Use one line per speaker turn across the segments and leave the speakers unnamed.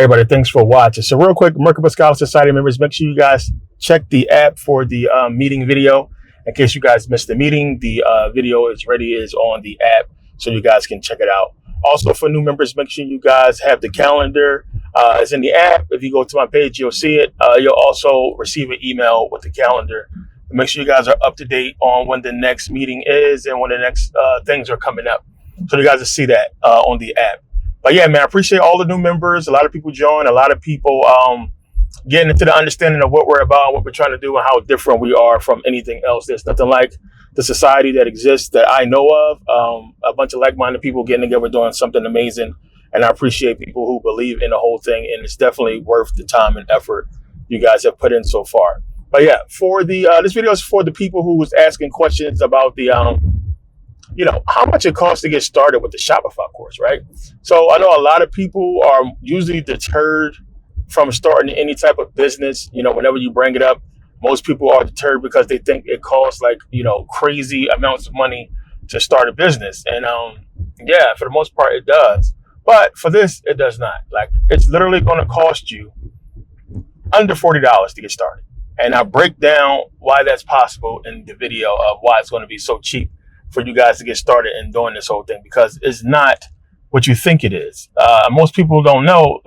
Everybody, thanks for watching. So real quick, Merkabah Scholar Society members, make sure you guys check the app for the meeting video. In case you guys missed the meeting, the video is on the app, so you guys can check it out. Also, for new members, make sure you guys have the calendar. It's in the app. If you go to my page, you'll see it. You'll also receive an email with the calendar. Make sure you guys are up to date on when the next meeting is and when the next things are coming up, so you guys will see that on the app. But yeah, man, I appreciate all the new members. A lot of people join. A lot of people getting into the understanding of what we're about, what we're trying to do, and how different we are from anything else. There's nothing like the society that exists that I know of. A bunch of like-minded people getting together doing something amazing. And I appreciate people who believe in the whole thing. And it's definitely worth the time and effort you guys have put in so far. But yeah, for the this video is for the people who was asking questions about the how much it costs to get started with the Shopify course, right? So I know a lot of people are usually deterred from starting any type of business. Whenever you bring it up, most people are deterred because they think it costs crazy amounts of money to start a business. And yeah, for the most part, it does. But for this, it does not. It's literally going to cost you under $40 to get started. And I break down why that's possible in the video of why it's going to be so cheap for you guys to get started in doing this whole thing, because it's not what you think it is. Most people don't know,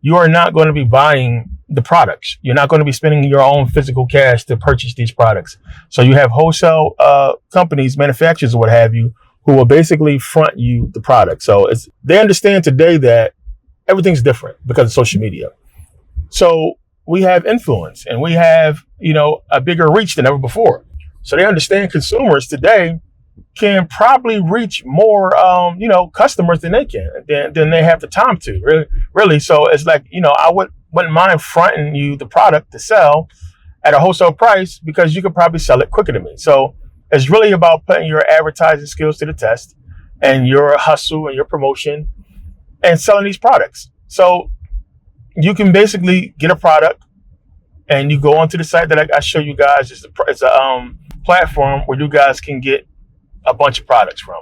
you are not going to be buying the products. You're not going to be spending your own physical cash to purchase these products. So you have wholesale companies, manufacturers, or what have you, who will basically front you the product. So they understand today that everything's different because of social media. So we have influence and we have, a bigger reach than ever before. So they understand consumers today can probably reach more, customers than they can, than they have the time to really. So it's I wouldn't mind fronting you the product to sell at a wholesale price because you could probably sell it quicker than me. So it's really about putting your advertising skills to the test and your hustle and your promotion and selling these products. So you can basically get a product and you go onto the site that I show you guys. It's a platform where you guys can get a bunch of products from,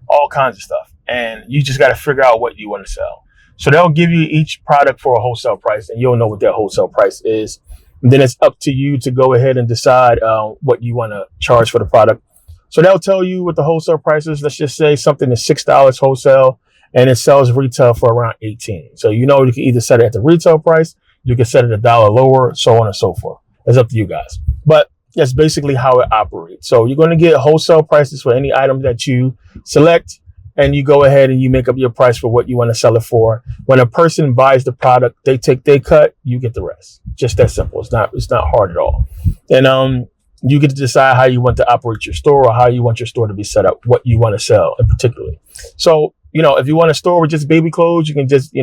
all kinds of stuff. And you just got to figure out what you want to sell. So they'll give you each product for a wholesale price and you'll know what their wholesale price is. And then it's up to you to go ahead and decide what you want to charge for the product. So they'll tell you what the wholesale price is. Let's just say something is $6 wholesale and it sells retail for around $18. So you can either set it at the retail price, you can set it $1 lower, so on and so forth. It's up to you guys. But that's basically how it operates. So you're going to get wholesale prices for any item that you select, and you go ahead and you make up your price for what you want to sell it for. When a person buys the product, they take their cut, you get the rest. Just that simple. It's not hard at all. And you get to decide how you want to operate your store or how you want your store to be set up, what you want to sell in particular. So, if you want a store with just baby clothes, you can just,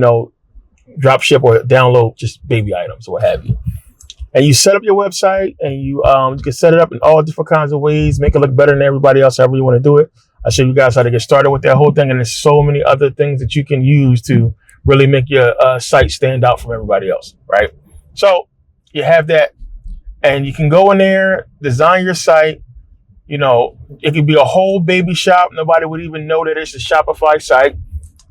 drop ship or download just baby items or what have you. And you set up your website and you can set it up in all different kinds of ways, make it look better than everybody else, however you want to do it. I'll show you guys how to get started with that whole thing. And there's so many other things that you can use to really make your site stand out from everybody else, right? So you have that and you can go in there, design your site. It could be a whole baby shop. Nobody would even know that it's a Shopify site.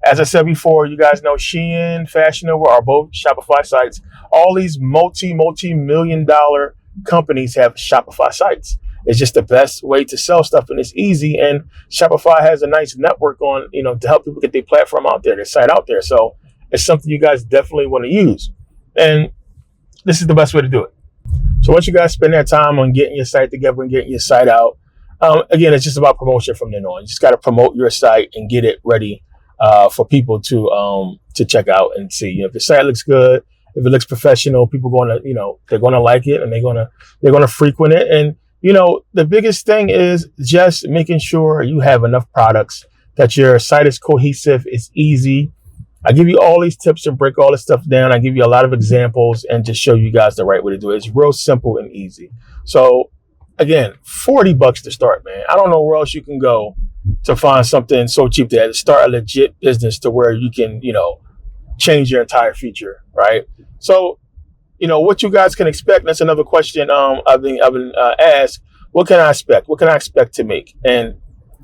As I said before, you guys know Shein, Fashion Nova are both Shopify sites. All these multi-million-dollar companies have Shopify sites. It's just the best way to sell stuff, and it's easy. And Shopify has a nice network on, to help people get their platform out there, their site out there. So it's something you guys definitely want to use. And this is the best way to do it. So once you guys spend that time on getting your site together and getting your site out, again, it's just about promotion from then on. You just got to promote your site and get it ready for people to check out and see. If the site looks good, if it looks professional, people they're gonna like it and they're gonna frequent it. And the biggest thing is just making sure you have enough products, that your site is cohesive, it's easy. I give you all these tips and break all this stuff down. I give you a lot of examples and just show you guys the right way to do it. It's real simple and easy. So again, $40 to start, man. I don't know where else you can go to find something so cheap to start a legit business to where you can, change your entire future, right? So, what you guys can expect. That's another question I've been asked. What can I expect? What can I expect to make? And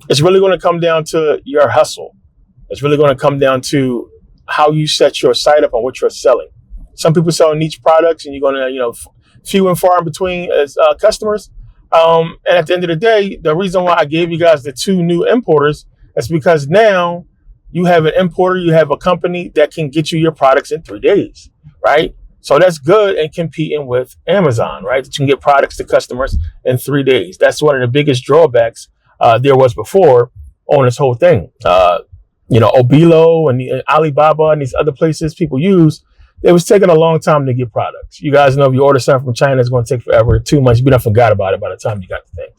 it's really going to come down to your hustle. It's really going to come down to how you set your site up and what you're selling. Some people sell niche products and you're going to, few and far in between as customers. And at the end of the day, the reason why I gave you guys the 2 new importers is because now you have an importer, you have a company that can get you your products in 3 days, right? So that's good and competing with Amazon, right? That you can get products to customers in 3 days. That's one of the biggest drawbacks there was before on this whole thing. Obilo and Alibaba and these other places people use, it was taking a long time to get products. You guys know if you order something from China, it's going to take forever, 2 months. You done forgot about it by the time you got the thing.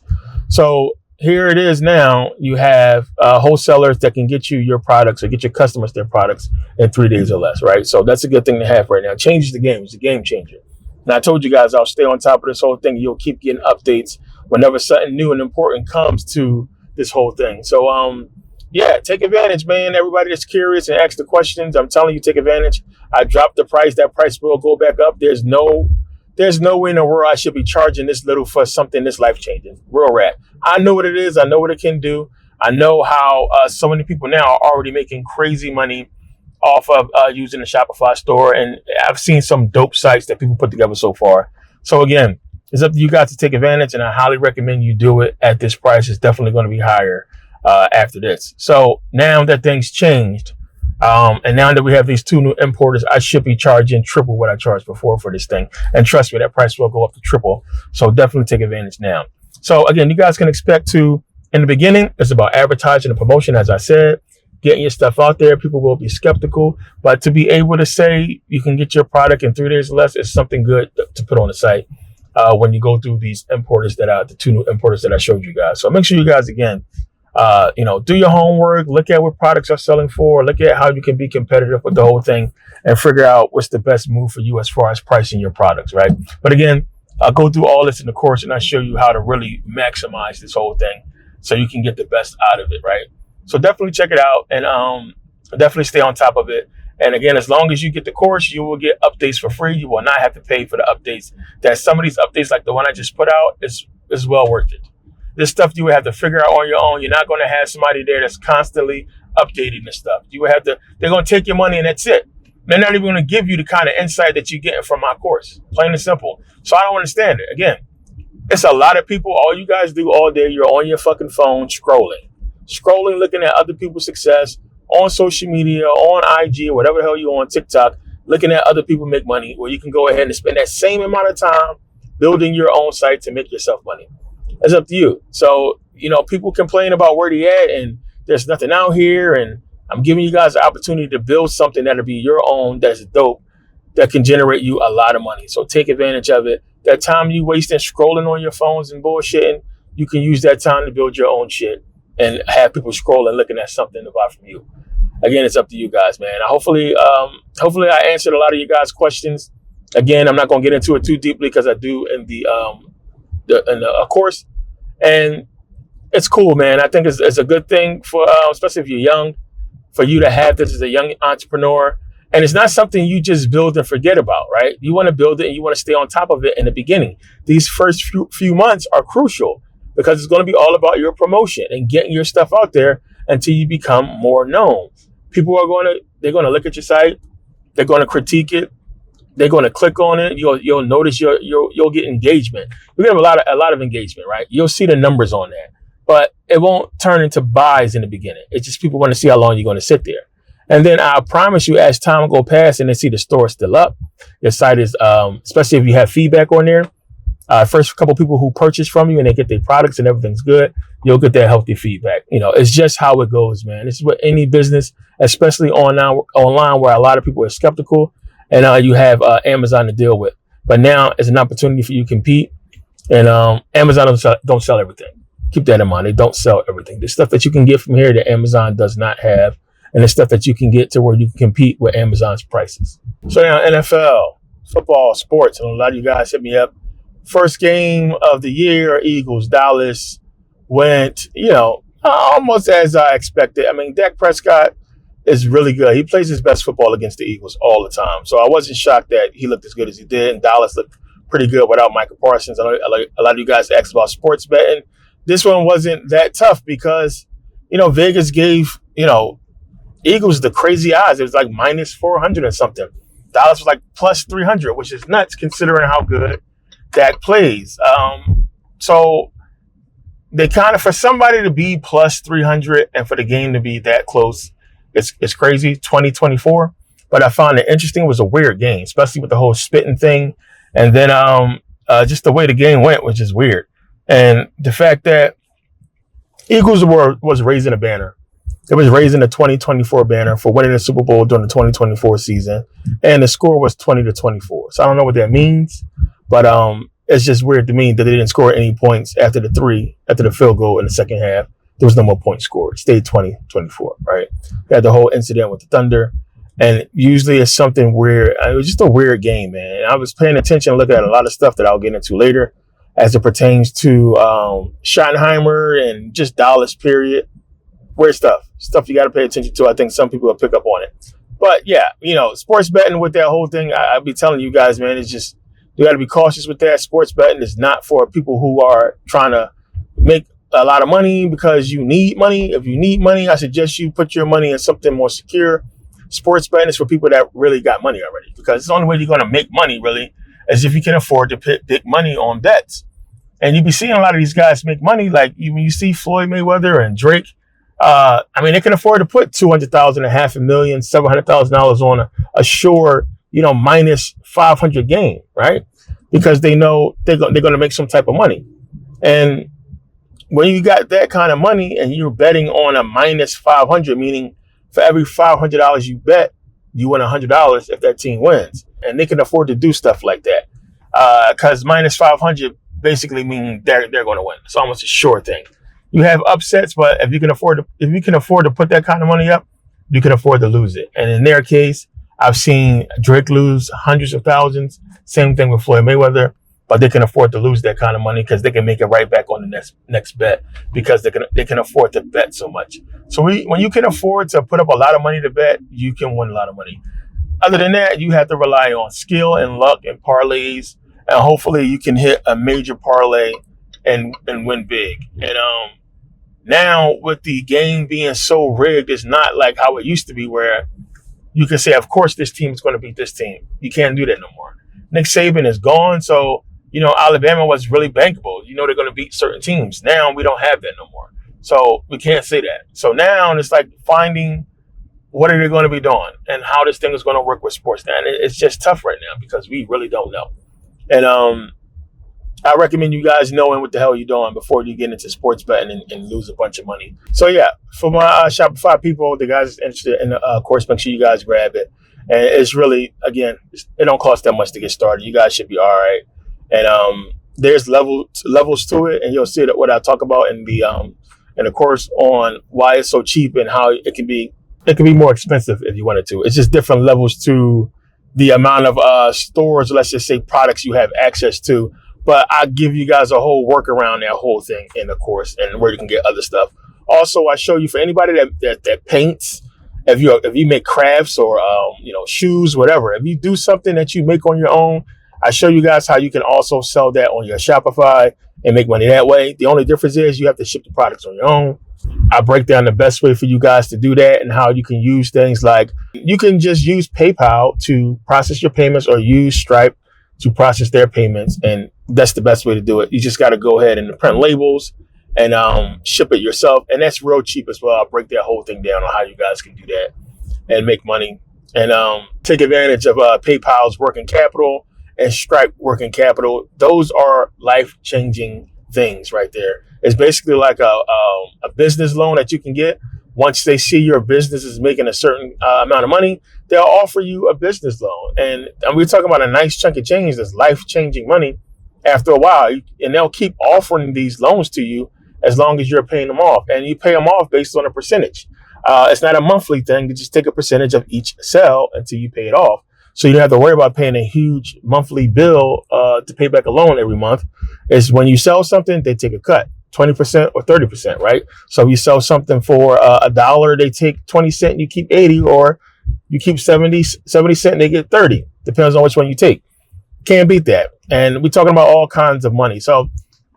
So here it is now. You have wholesalers that can get you your products or get your customers their products in 3 days or less, right? So that's a good thing to have right now. It changes the game. It's a game changer. And I told you guys I'll stay on top of this whole thing. You'll keep getting updates whenever something new and important comes to this whole thing. So, take advantage, man. Everybody that's curious and ask the questions, I'm telling you, take advantage. I dropped the price. That price will go back up. There's no way in the world I should be charging this little for something this life-changing. Real rap. I know what it is. I know what it can do. I know how so many people now are already making crazy money off of using the Shopify store. And I've seen some dope sites that people put together so far. So again, it's up to you guys to take advantage. And I highly recommend you do it at this price. It's definitely going to be higher after this. So now that things changed, and now that we have these 2 new importers, I should be charging triple what I charged before for this thing. And trust me, that price will go up to triple. So definitely take advantage now. So again, you guys can expect to, in the beginning, it's about advertising and promotion, as I said, getting your stuff out there. People will be skeptical, but to be able to say you can get your product in 3 days or less is something good to put on the site when you go through these importers the 2 new importers that I showed you guys. So make sure you guys, again, do your homework, look at what products are selling for, look at how you can be competitive with the whole thing and figure out what's the best move for you as far as pricing your products, right? But again, I'll go through all this in the course and I show you how to really maximize this whole thing so you can get the best out of it, right? So definitely check it out and definitely stay on top of it. And again, as long as you get the course, you will get updates for free. You will not have to pay for the updates. That some of these updates, like the one I just put out, is well worth it. This stuff you would have to figure out on your own. You're not going to have somebody there that's constantly updating this stuff. You would have to, they're going to take your money and that's it. They're not even going to give you the kind of insight that you're getting from my course. Plain and simple. So I don't understand it. Again, it's a lot of people. All you guys do all day, you're on your fucking phone scrolling, looking at other people's success on social media, on IG, whatever the hell you're on, TikTok, looking at other people make money, where you can go ahead and spend that same amount of time building your own site to make yourself money. It's up to you. So, people complain about where they at and there's nothing out here. And I'm giving you guys the opportunity to build something that'll be your own, that's dope, that can generate you a lot of money. So take advantage of it. That time you wasting scrolling on your phones and bullshitting, you can use that time to build your own shit and have people scrolling, looking at something to buy from you. Again, it's up to you guys, man. Hopefully I answered a lot of you guys' questions. Again, I'm not going to get into it too deeply because I do in the course, and it's cool, man. I think it's a good thing for, especially if you're young, for you to have this as a young entrepreneur. And it's not something you just build and forget about, right? You want to build it and you want to stay on top of it in the beginning. These first few months are crucial because it's going to be all about your promotion and getting your stuff out there until you become more known. People are they're going to look at your site. They're going to critique it. They're going to click on it. You'll notice you'll get engagement. You'll get a lot of engagement, right? You'll see the numbers on that, but it won't turn into buys in the beginning. It's just people want to see how long you're going to sit there. And then I promise you, as time go past and they see the store still up, your site is, especially if you have feedback on there, first couple people who purchase from you and they get their products and everything's good, you'll get that healthy feedback. It's just how it goes, man. This is what any business, especially online where a lot of people are skeptical, and you have Amazon to deal with. But now it's an opportunity for you to compete, and Amazon don't sell everything. Keep that in mind. They don't sell everything. The stuff that you can get from here that Amazon does not have, and the stuff that you can get to where you can compete with Amazon's prices. So now NFL, football, sports, and a lot of you guys hit me up. First game of the year, Eagles, Dallas, went, almost as I expected. I mean, Dak Prescott is really good. He plays his best football against the Eagles all the time. So I wasn't shocked that he looked as good as he did. And Dallas looked pretty good without Michael Parsons. I know a lot of you guys asked about sports betting. This one wasn't that tough because, Vegas gave, Eagles, the crazy odds, it was like minus 400 or something. Dallas was like plus 300, which is nuts considering how good Dak plays. So they kind of, for somebody to be plus 300 and for the game to be that close, it's crazy. 2024. But I found it interesting. It was a weird game, especially with the whole spitting thing. And then just the way the game went was just weird. And the fact that Eagles was raising a banner. It was raising the 2024 banner for winning the Super Bowl during the 2024 season. And the score was 20-24. So I don't know what that means. But it's just weird to me that they didn't score any points after the field goal in the second half. There was no more points scored. It stayed 20-24, right? They had the whole incident with the Thunder. And usually it's something weird. It was just a weird game, man. And I was paying attention, looking at a lot of stuff that I'll get into later as it pertains to Schottenheimer and just Dallas, period. Weird stuff. Stuff you got to pay attention to. I think some people will pick up on it. But yeah, sports betting with that whole thing, I'll be telling you guys, man, it's just, you got to be cautious with that. Sports betting is not for people who are trying to make a lot of money because you need money. If you need money, I suggest you put your money in something more secure. Sports betting is for people that really got money already, because it's the only way you're going to make money really is if you can afford to put big money on bets. And you be seeing a lot of these guys make money. Like when you see Floyd Mayweather and Drake, they can afford to put $200,000, $500,000, $700,000 on a sure, minus 500 game, right? Because they know they're going to make some type of money. And when you got that kind of money and you're betting on a minus 500, meaning for every $500 you bet, you win $100 if that team wins. And they can afford to do stuff like that. Because minus 500 basically means they're going to win. It's almost a sure thing. You have upsets, but if you can afford to put that kind of money up, you can afford to lose it. And in their case, I've seen Drake lose hundreds of thousands. Same thing with Floyd Mayweather, but they can afford to lose that kind of money because they can make it right back on the next bet because they can afford to bet so much. So when you can afford to put up a lot of money to bet, you can win a lot of money. Other than that, you have to rely on skill and luck and parlays, and hopefully you can hit a major parlay and win big. And now with the game being so rigged, it's not like how it used to be where you can say, of course, this team is going to beat this team. You can't do that no more. Nick Saban is gone, so Alabama was really bankable. They're going to beat certain teams. Now we don't have that no more, so we can't say that. So now it's like finding what are they going to be doing and how this thing is going to work with sports. Now it's just tough right now because we really don't know. And I recommend you guys knowing what the hell you're doing before you get into sports betting and lose a bunch of money. So yeah, for my Shopify people, the guys interested in the course, make sure you guys grab it. And it's really, again, it don't cost that much to get started. You guys should be all right. And there's levels to it, and you'll see that what I talk about in the course on why it's so cheap and how it can be more expensive if you wanted to. It's just different levels to the amount of stores, let's just say products you have access to. But I give you guys a whole workaround that whole thing in the course and where you can get other stuff. Also, I show you for anybody that paints, if you make crafts or shoes, whatever. If you do something that you make on your own, I show you guys how you can also sell that on your Shopify and make money that way. The only difference is you have to ship the products on your own. I break down the best way for you guys to do that and how you can use things like you can just use PayPal to process your payments or use Stripe to process their payments. And that's the best way to do it. You just got to go ahead and print labels and ship it yourself. And that's real cheap as well. I'll break that whole thing down on how you guys can do that and make money and take advantage of PayPal's working capital and Stripe working capital. Those are life-changing things right there. It's basically like a business loan that you can get. Once they see your business is making a certain amount of money, they'll offer you a business loan. And we're talking about a nice chunk of change that's life-changing money after a while. And they'll keep offering these loans to you as long as you're paying them off. And you pay them off based on a percentage. It's not a monthly thing. You just take a percentage of each sale until you pay it off. So you don't have to worry about paying a huge monthly bill to pay back a loan every month. It's when you sell something, they take a cut, 20% or 30%, right? So if you sell something for $1, they take 20 cents and you keep 80, or you keep 70 cents and they get 30. Depends on which one you take. Can't beat that. And we're talking about all kinds of money. So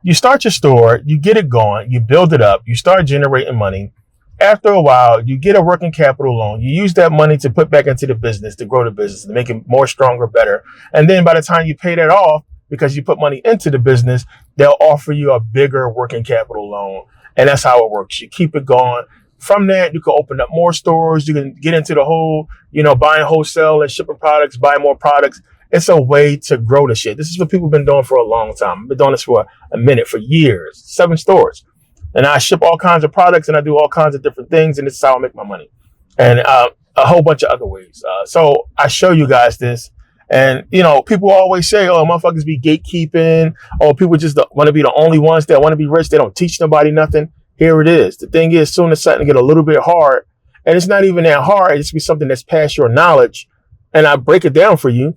you start your store, you get it going, you build it up, you start generating money. After a while, you get a working capital loan. You use that money to put back into the business, to grow the business, to make it more stronger, better. And then by the time you pay that off, because you put money into the business, they'll offer you a bigger working capital loan. And that's how it works. You keep it going. From that, you can open up more stores. You can get into the whole, buying wholesale and shipping products, buying more products. It's a way to grow the shit. This is what people have been doing for a long time. I've been doing this for a minute, for years, 7 stores. And I ship all kinds of products and I do all kinds of different things. And this is how I make my money. And a whole bunch of other ways. So I show you guys this. And, people always say, oh, motherfuckers be gatekeeping. Oh, people just want to be the only ones that want to be rich. They don't teach nobody nothing. Here it is. The thing is, soon as something get a little bit hard, and it's not even that hard, it's be something that's past your knowledge, and I break it down for you,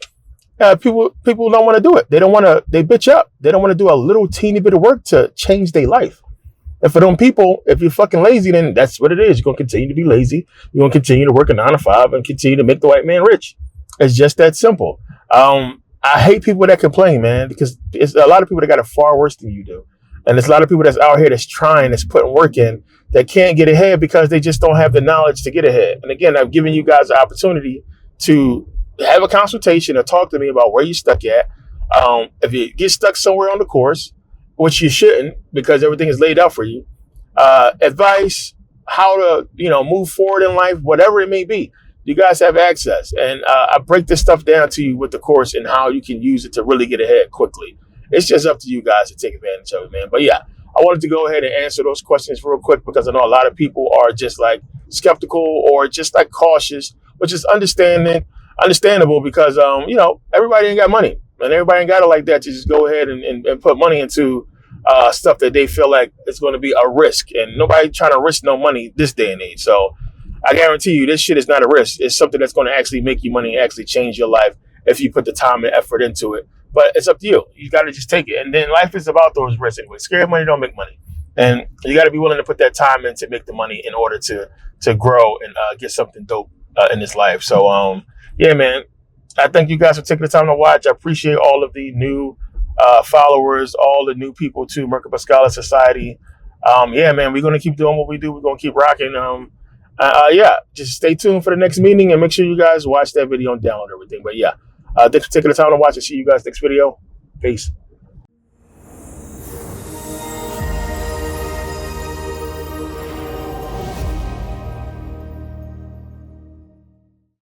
people don't want to do it. They bitch up. They don't want to do a little teeny bit of work to change their life. And for them people, if you're fucking lazy, then that's what it is. You're going to continue to be lazy. You're going to continue to work a 9 to 5 and continue to make the white man rich. It's just that simple. I hate people that complain, man, because it's a lot of people that got it far worse than you do. And there's a lot of people that's out here that's trying, that's putting work in, that can't get ahead because they just don't have the knowledge to get ahead. And again, I've given you guys the opportunity to have a consultation or talk to me about where you're stuck at. If you get stuck somewhere on the course, which you shouldn't because everything is laid out for you, advice, how to, move forward in life, whatever it may be, you guys have access. And I break this stuff down to you with the course and how you can use it to really get ahead quickly. It's just up to you guys to take advantage of it, man. But yeah, I wanted to go ahead and answer those questions real quick because I know a lot of people are just like skeptical or just like cautious, which is understandable because, everybody ain't got money and everybody ain't got it like that to just go ahead and put money into stuff that they feel like it's going to be a risk, and nobody trying to risk no money this day and age. So I guarantee you this shit is not a risk. It's something that's going to actually make you money and actually change your life if you put the time and effort into it. But it's up to you. You got to just take it. And then life is about those risks anyway. Scared money don't make money. And you got to be willing to put that time in to make the money in order to grow and get something dope in this life. So, yeah, man, I thank you guys for taking the time to watch. I appreciate all of the new followers, all the new people to Merkabah Scholar Society. Yeah, man, we're going to keep doing what we do. We're going to keep rocking. Yeah, just stay tuned for the next meeting and make sure you guys watch that video and download everything. But yeah, thanks for taking the time to watch and see you guys next video. Peace.